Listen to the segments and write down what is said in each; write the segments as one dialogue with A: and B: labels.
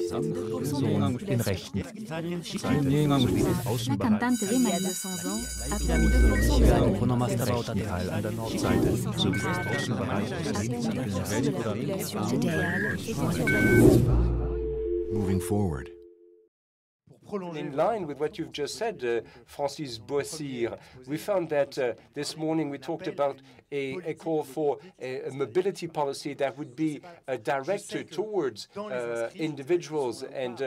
A: in rechten
B: La cantante de Maria 200 ans a perdu 2% de la
A: Teil an der Nordseite sowie des Außenbereichs des
C: Moving forward.
D: In line with what you've just said, Francis Beaucire, we found that this morning we talked about a call for a mobility policy that would be directed towards individuals, and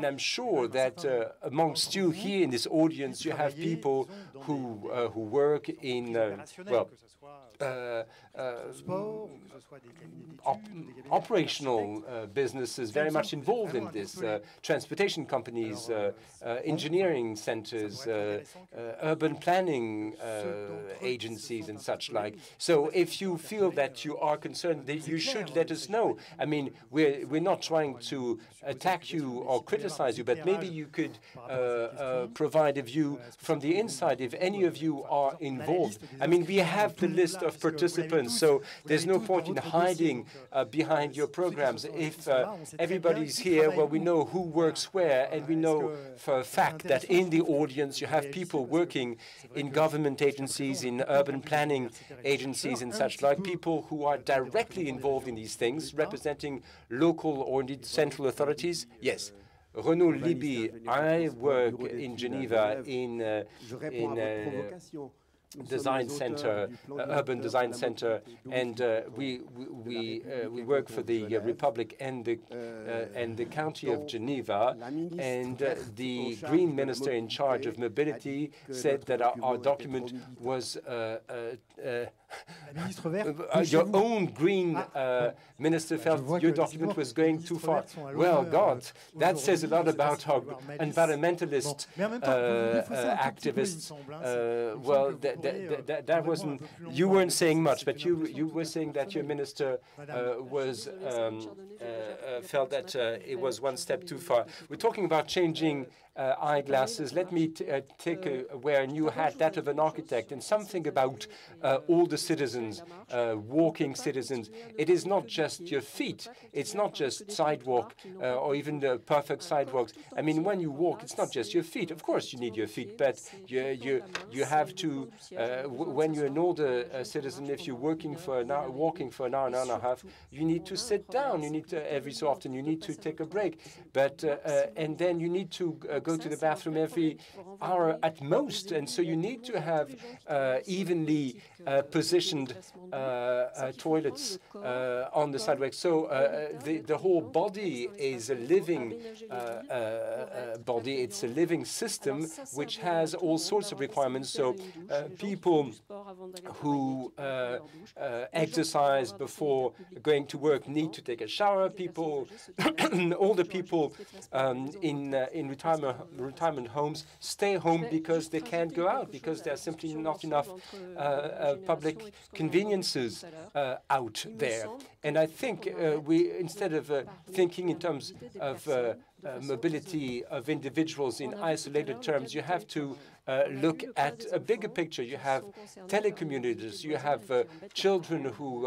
D: I'm sure that amongst you here in this audience you have people who work in operational businesses very much involved in this, transportation companies, engineering centers, urban planning agencies and such like. So if you feel that you are concerned, that you should let us know. I mean, we're not trying to attack you or criticize you, but maybe you could provide a view from the inside if any of you are involved. I mean, we have the list of participants, so there's no point in hiding behind your programs. If everybody's here, well, we know who works where, and we know for a fact that in the audience you have people working in government agencies, in urban planning agencies and such like, people who are directly involved in these things, representing local or indeed central authorities. Yes. Renaud Libby, I work in Geneva in design center, urban design center, and we work for the Republic and the County of Geneva. And the Green Minister in charge of mobility said that our document was your own Green Minister felt your document was going too far. Well, God, that says a lot about our environmentalist activists. Well, that wasn't, you weren't saying much, but you were saying that your minister was felt that it was one step too far. We're talking about changing eyeglasses. Let me take wear a new hat, that of an architect, and something about all the citizens, walking citizens. It is not just your feet. It's not just sidewalk or even the perfect sidewalks. I mean, when you walk, it's not just your feet. Of course, you need your feet, but you have to. When you're an older citizen, if you're walking for an hour and a half, you need to sit down. You need to, every so often, you need to take a break. But and then you need to go to the bathroom every hour at most, and so you need to have evenly positioned toilets on the sidewalk. So the whole body is a living body. It's a living system which has all sorts of requirements. So people who exercise before going to work need to take a shower. People, older people in retirement homes stay home because they can't go out, because there's simply not enough public conveniences out there. And I think we, instead of thinking in terms of mobility of individuals in isolated terms, you have to look at a bigger picture. You have telecommuters, you have children who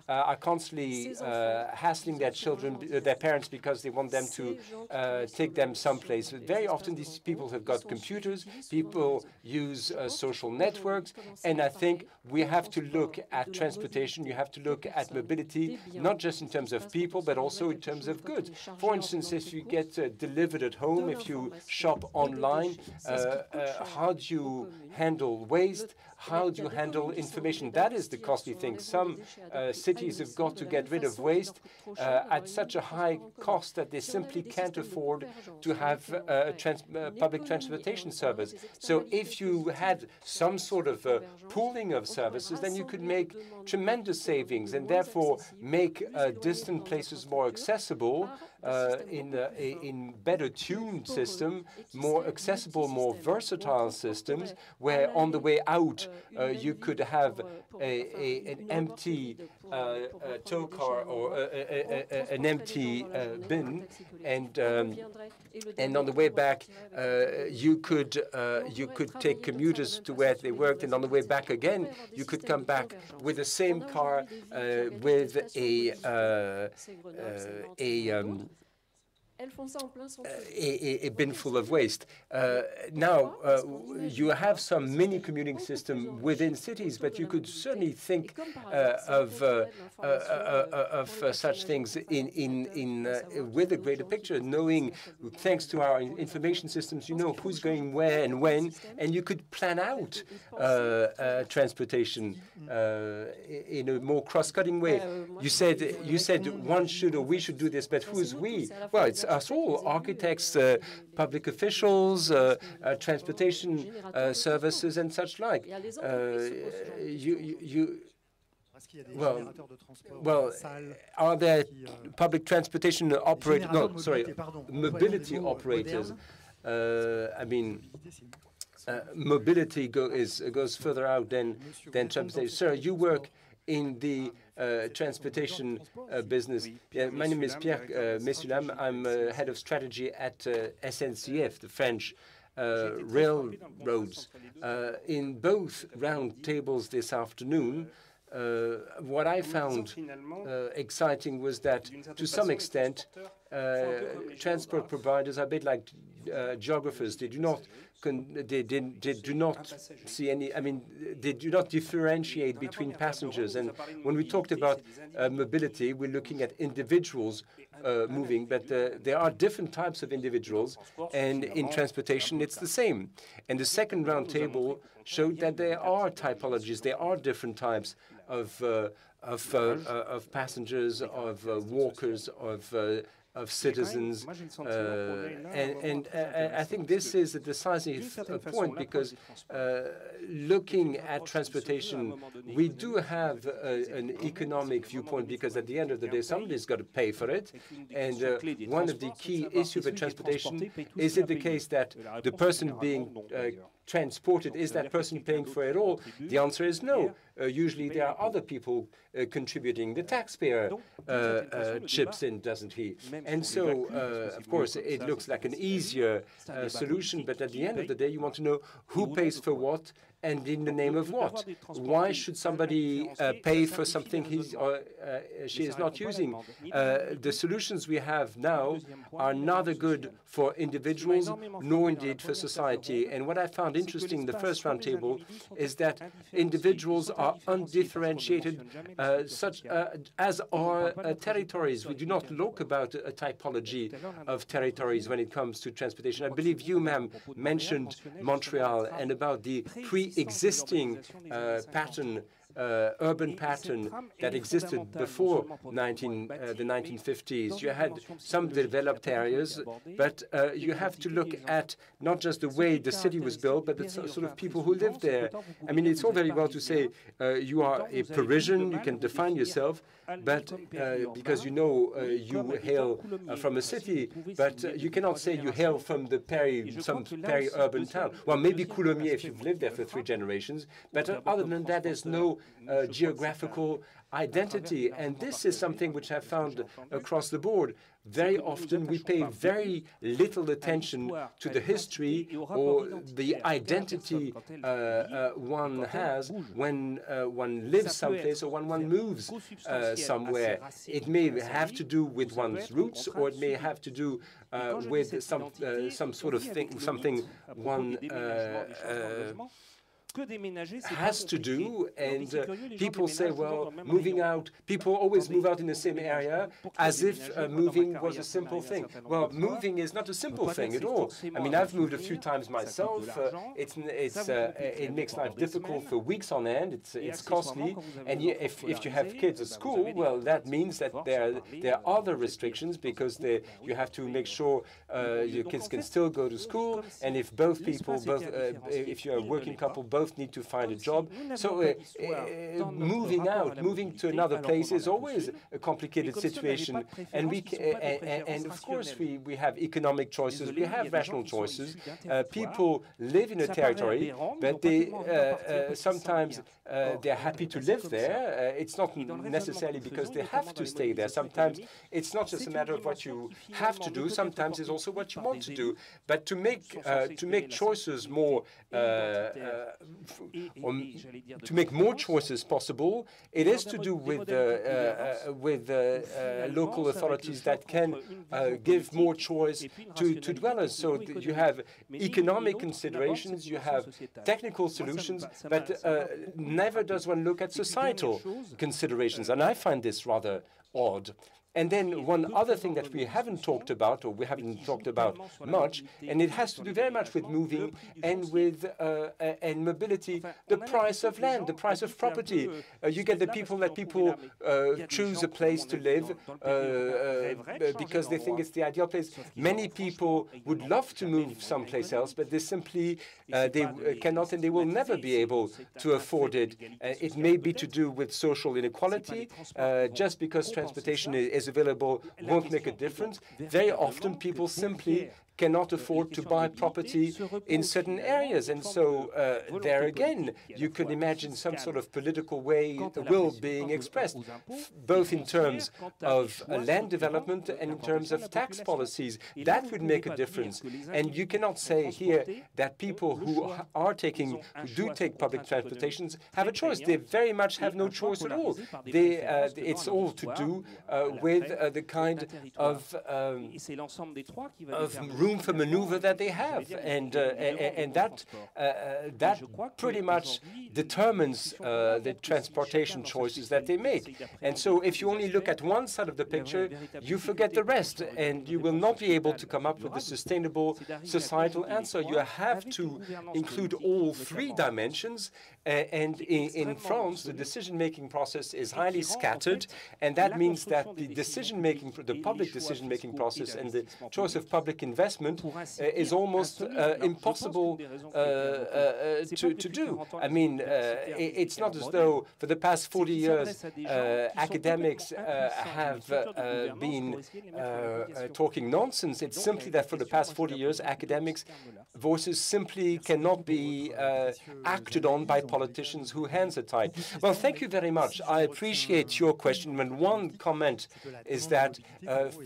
D: are constantly hassling their parents because they want them to take them someplace. Very often these people have got computers, people use social networks, and I think we have to look at transportation, you have to look at mobility, not just in terms of people, but also in terms of goods. For instance, if you get delivered at home, if you shop online, how do you handle waste? How do you handle information? That is the costly thing. Some cities have got to get rid of waste at such a high cost that they simply can't afford to have a public transportation service. So if you had some sort of pooling of services, then you could make tremendous savings and therefore make distant places more accessible in better tuned system, more accessible, more versatile systems, where on the way out you could have an empty tow car or an empty bin, and on the way back you could take commuters to where they worked, and on the way back again you could come back with the same car a bin full of waste. Now, you have some mini commuting system within cities, but you could certainly think of such things with a greater picture, knowing, thanks to our information systems, you know who's going where and when, and you could plan out transportation in a more cross-cutting way. You said one should or we should do this, but who's we? Well, it's us all, architects, public officials, transportation services, and such like. Well, are there public transportation operators? No, sorry, mobility operators. I mean, mobility goes further out than transportation. Sir, you work in the transportation business. Yeah, my name is Pierre Messulam. I'm head of strategy at SNCF, the French railroads. In both round tables this afternoon, what I found exciting was that, to some extent, transport providers are a bit like geographers. They do not see any. I mean, they do not differentiate between passengers. And when we talked about mobility, we're looking at individuals moving, but there are different types of individuals, and in transportation, it's the same. And the second round table showed that there are typologies. There are different types of passengers, of walkers, of citizens, and I think this is a decisive point, because looking at transportation, we do have an economic viewpoint, because at the end of the day, somebody's got to pay for it. And one of the key issues with transportation, is it the case that the person being transported, is that person paying for it all? The answer is no. Usually there are other people contributing. The taxpayer chips in, doesn't he? And so, of course, it looks like an easier solution, but at the end of the day, you want to know who pays for what and in the name of what. Why should somebody pay for something he or she is not using? The solutions we have now are neither good for individuals nor indeed for society. And what I found interesting in the first roundtable is that individuals are undifferentiated, such as are territories. We do not look about a typology of territories when it comes to transportation. I believe you, ma'am, mentioned Montreal and about the pre-existing pattern, urban pattern that existed before the 1950s. You had some developed areas, but you have to look at not just the way the city was built, but the sort of people who lived there. I mean, it's all very well to say you are a Parisian, you can define yourself, but because you know you hail from a city, but you cannot say you hail from the some peri-urban town. Well, maybe Coulommiers if you've lived there for 3 generations, but other than that, there's no geographical identity. And this is something which I've found across the board. Very often we pay very little attention to the history or the identity one has when one lives someplace or when one moves somewhere. It may have to do with one's roots, or it may have to do with some sort of thing, something one has to do. And people say, well, moving out, people always move out in the same area as if moving was a simple thing. Well, moving is not a simple thing at all. I mean, I've moved a few times myself. It makes life difficult for weeks on end. It's costly. And if you have kids at school, well, that means that there are other restrictions, because you have to make sure your kids can still go to school. And if both people, if you're a working couple, both need to find a job. So moving out, moving to another place is always a complicated situation. And and of course we have economic choices, we have rational choices. People live in a territory, but they sometimes they're happy to live there. It's not necessarily because they have to stay there. Sometimes it's not just a matter of what you have to do. Sometimes it's also what you want to do. But to make choices more to make more choices possible. It is to do with local authorities that can give more choice to dwellers. So you have economic considerations, you have technical solutions, but never does one look at societal considerations. And I find this rather odd. And then one other thing that we haven't talked about, or we haven't talked about much, and it has to do very much with moving and with and mobility, the price of land, the price of property. You get the people that people choose a place to live because they think it's the ideal place. Many people would love to move someplace else, but they simply they cannot, and they will never be able to afford it. It may be to do with social inequality. Just because transportation is available won't make a difference. Very often people simply cannot afford to buy property in certain areas. And so there again, you could imagine some sort of political will being expressed, both in terms of land development and in terms of tax policies. That would make a difference. And you cannot say here that people who do take public transportations have a choice. They very much have no choice at all. It's all to do with the kind of room for maneuver that they have, and that pretty much determines the transportation choices that they make. And so if you only look at one side of the picture, you forget the rest, and you will not be able to come up with a sustainable societal answer. You have to include all three dimensions, and in France, the decision-making process is highly scattered, and that means that the public decision-making process and the choice of public investment is almost impossible to do. I mean, it's not as though for the past 40 years academics have been talking nonsense. It's simply that for the past 40 years academics' voices simply cannot be acted on by politicians whose hands are tied. Well, thank you very much. I appreciate your question. And one comment is that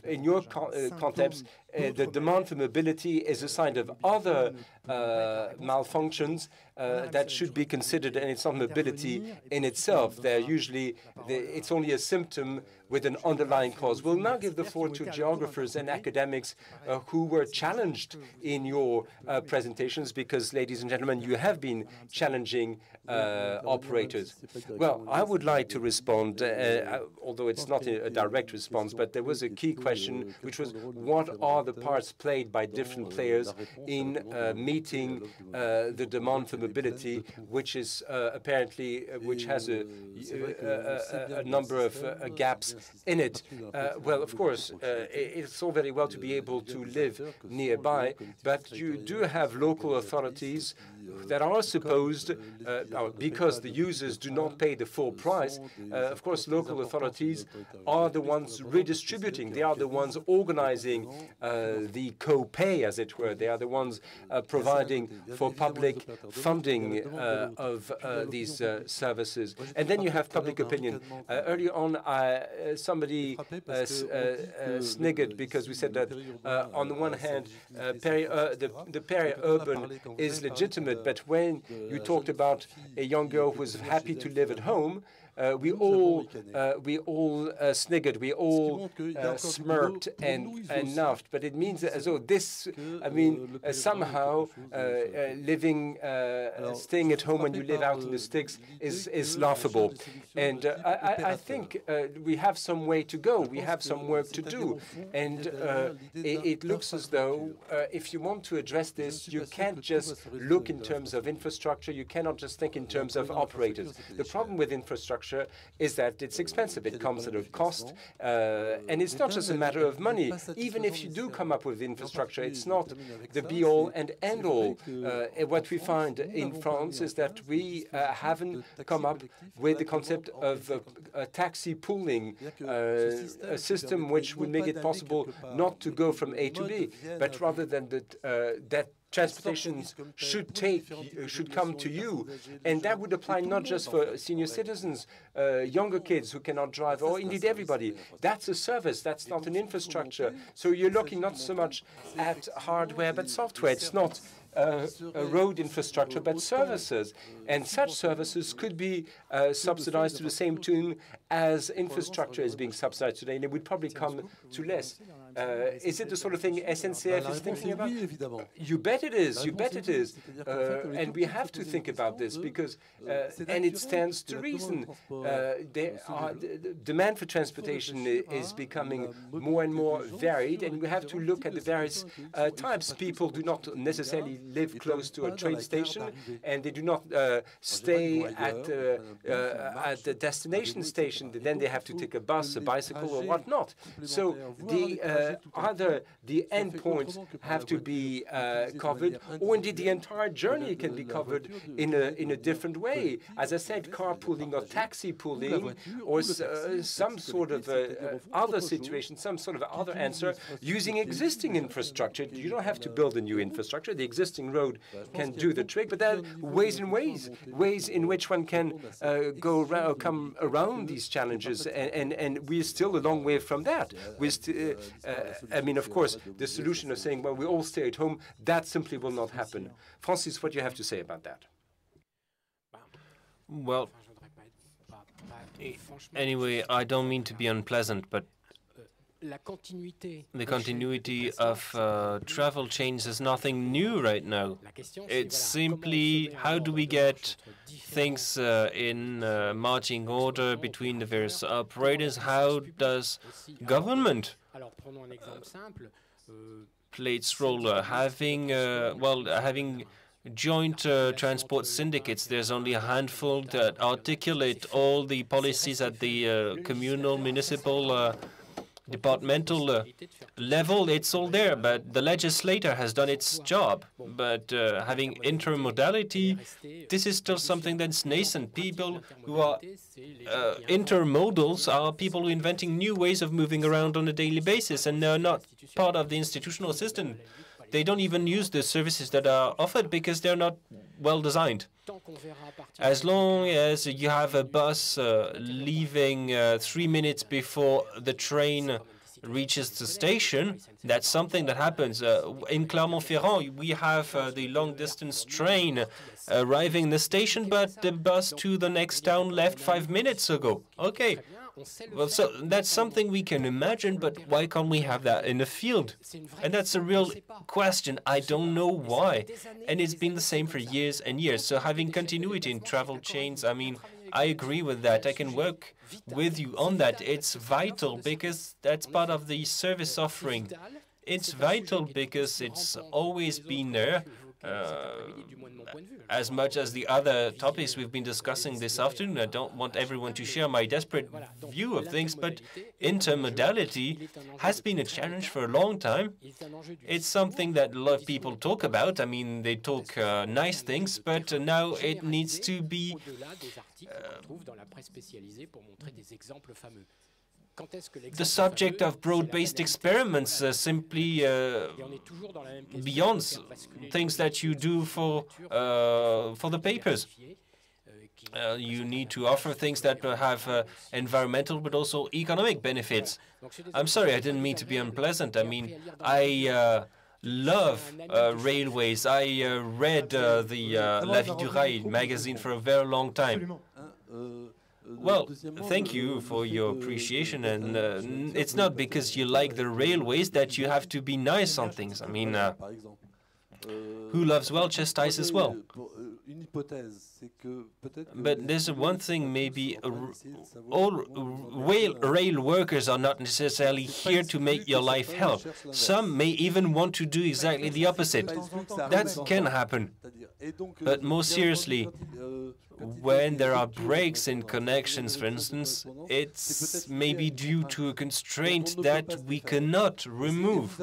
D: in your context, the demand for mobility is a sign of other malfunctions that should be considered, and it's not mobility in itself. It's only a symptom with an underlying cause. We'll now give the floor to geographers and academics who were challenged in your presentations, because, ladies and gentlemen, you have been challenging operators. Well, I would like to respond, although it's not a direct response, but there was a key question, which was, what are the parts played by different players in meeting the demand for mobility, which is apparently which has a number of gaps in it. Well, of course, it's all very well to be able to live nearby, but you do have local authorities that are supposed, because the users do not pay the full price, of course, local authorities are the ones redistributing. They are the ones organizing the co-pay, as it were. They are the ones providing for public funding of these services. And then you have public opinion. Early on, somebody sniggered because we said that on the one hand, the peri-urban is legitimate, but when you talked about a young girl who was happy to live at home, we all sniggered, we all smirked and laughed. But it means as though this, I mean, somehow staying at home when you live out in the sticks is laughable. And I think we have some way to go. We have some work to do. And it looks as though if you want to address this, you can't just look in terms of infrastructure. You cannot just think in terms of operators. The problem with infrastructure is that it's expensive. It comes at a cost, and it's not just a matter of money. Even if you do come up with infrastructure, it's not the be-all and end-all. What we find in France is that we haven't come up with the concept of taxi pooling, a system which would make it possible not to go from A to B, but rather than that transportation should come to you, and that would apply not just for senior citizens, younger kids who cannot drive, or indeed everybody. That's a service. That's not an infrastructure. So you're looking not so much at hardware but software. It's not road infrastructure, but services. And such services could be subsidized to the same tune as infrastructure is being subsidized today, and it would probably come to less. Is it the sort of thing SNCF is thinking about? You bet it is. You bet it is. And we have to think about this because, and it stands to reason. The demand for transportation is becoming more and more varied, and we have to look at the various types. People do not necessarily live close to a train station, and they do not stay at the destination station. Then they have to take a bus, a bicycle, or whatnot. So either the endpoints have to be covered, or indeed the entire journey can be covered in a different way. As I said, carpooling or taxi pooling, or some sort of other situation, some sort of other answer using existing infrastructure. You don't have to build a new infrastructure. The existing road can do the trick, but there are ways in which one can come around these challenges, and we're still a long way from that. I mean, of course, the solution of saying, well, we all stay at home, that simply will not happen. Francis, what do you have to say about that?
C: Well, anyway, I don't mean to be unpleasant, but the continuity of travel chains is nothing new right now. It's simply how do we get things in marching order between the various operators? How does government play its role? Having joint transport syndicates, there's only a handful that articulate all the policies at the communal, municipal, departmental level. It's all there, but the legislator has done its job. But having intermodality, this is still something that's nascent. People who are intermodals are people who are inventing new ways of moving around on a daily basis, and they're not part of the institutional system. They don't even use the services that are offered because they're not well designed. As long as you have a bus leaving 3 minutes before the train reaches the station, that's something that happens. In Clermont-Ferrand, we have the long-distance train arriving in the station, but the bus to the next town left 5 minutes ago. Okay. Well, so that's something we can imagine, but why can't we have that in the field? And that's a real question. I don't know why. And it's been the same for years and years. So having continuity in travel chains, I mean, I agree with that. I can work with you on that. It's vital because that's part of the service offering. It's vital because it's always been there. As much as the other topics we've been discussing this afternoon, I don't want everyone to share my desperate view of things, but intermodality has been a challenge for a long time. It's something that a lot of people talk about. I mean, they talk nice things, but now it needs to be the subject of broad-based experiments, simply beyond things that you do for the papers. You need to offer things that have environmental but also economic benefits. I'm sorry, I didn't mean to be unpleasant. I mean, I love railways. I read the La Vie du Rail magazine for a very long time. Well, thank you for your appreciation, and it's not because you like the railways that you have to be nice on things. I mean, who loves well chastises well. But there's one thing, maybe all rail workers are not necessarily here to make your life hell. Some may even want to do exactly the opposite. That can happen. But more seriously, when there are breaks in connections, for instance, it's maybe due to a constraint that we cannot remove.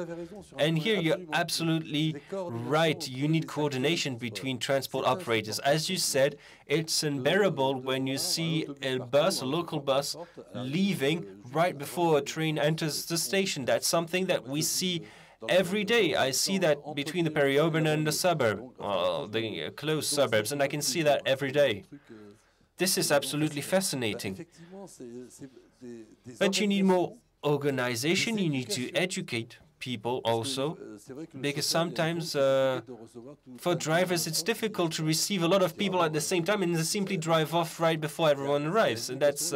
C: And here you're absolutely right. You need coordination between transport operators. As you said, it's unbearable when you see a bus, a local bus, leaving right before a train enters the station. That's something that we see every day. I see that between the Peri-urban and the suburb, the close suburbs, and I can see that every day. This is absolutely fascinating. But you need more organization, you need to educate people also, because sometimes for drivers it's difficult to receive a lot of people at the same time and they simply drive off right before everyone arrives. And that's,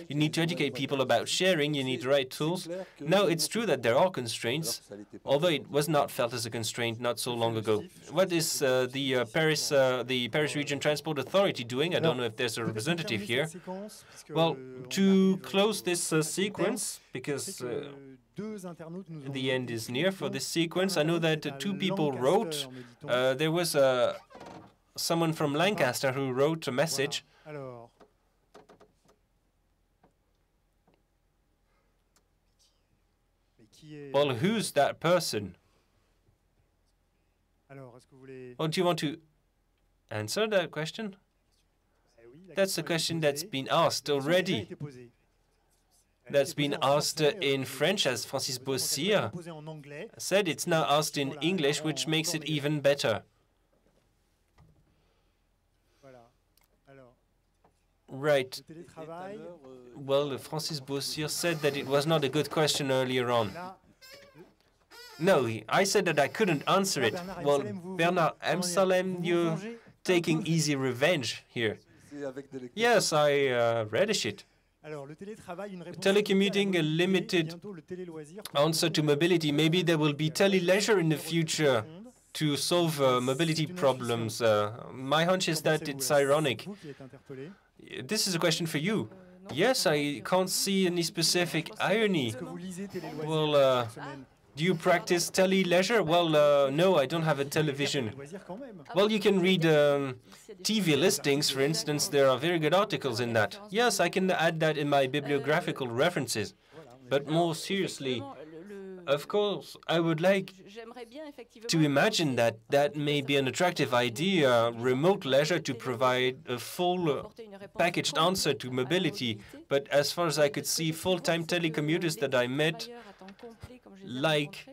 C: you need to educate people about sharing, you need the right tools. No, it's true that there are constraints, although it was not felt as a constraint not so long ago. What is the Paris Region Transport Authority doing? I don't know if there's a representative here. Well, to close this sequence, because the end is near for this sequence, I know that two people wrote. There was someone from Lancaster who wrote a message. Well, who's that person? Oh, do you want to answer that question? That's a question that's been asked already. That's been asked in French, as Francis Beaucire said. It's now asked in English, which makes it even better. Right. Well, Francis Beaucire said that it was not a good question earlier on. No, I said that I couldn't answer it. Well, Bernard Amsalem, you're taking easy revenge here. Yes, I relish it. Telecommuting, a limited answer to mobility. Maybe there will be tele-leisure in the future to solve mobility problems. My hunch is that it's ironic. This is a question for you. Yes, I can't see any specific irony. Well, do you practice tele-leisure? Well, no, I don't have a television. Well, you can read TV listings, for instance. There are very good articles in that. Yes, I can add that in my bibliographical references. But more seriously, of course, I would like to imagine that that may be an attractive idea, remote leisure, to provide a full packaged answer to mobility. But as far as I could see, full-time telecommuters that I met, like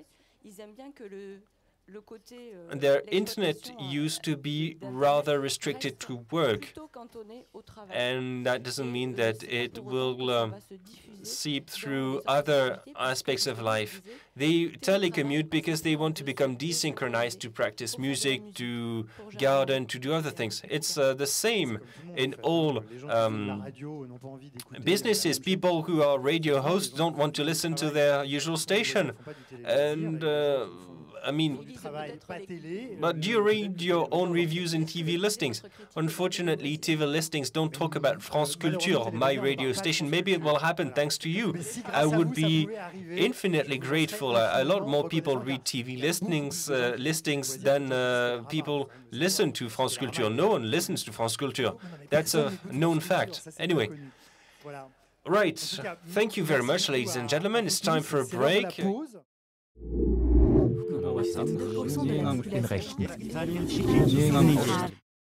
C: their internet used to be rather restricted to work, and that doesn't mean that it will seep through other aspects of life. They telecommute because they want to become desynchronized, to practice music, to garden, to do other things. It's the same in all businesses. People who are radio hosts don't want to listen to their usual station. And I mean, but do you read your own reviews in TV listings? Unfortunately, TV listings don't talk about France Culture, my radio station. Maybe it will happen thanks to you. I would be infinitely grateful. A lot more people read TV listings than people listen to France Culture. No one listens to France Culture. That's a known fact. Anyway. Right. Thank you very much, ladies and gentlemen. It's time for a break.
A: Den Rechten.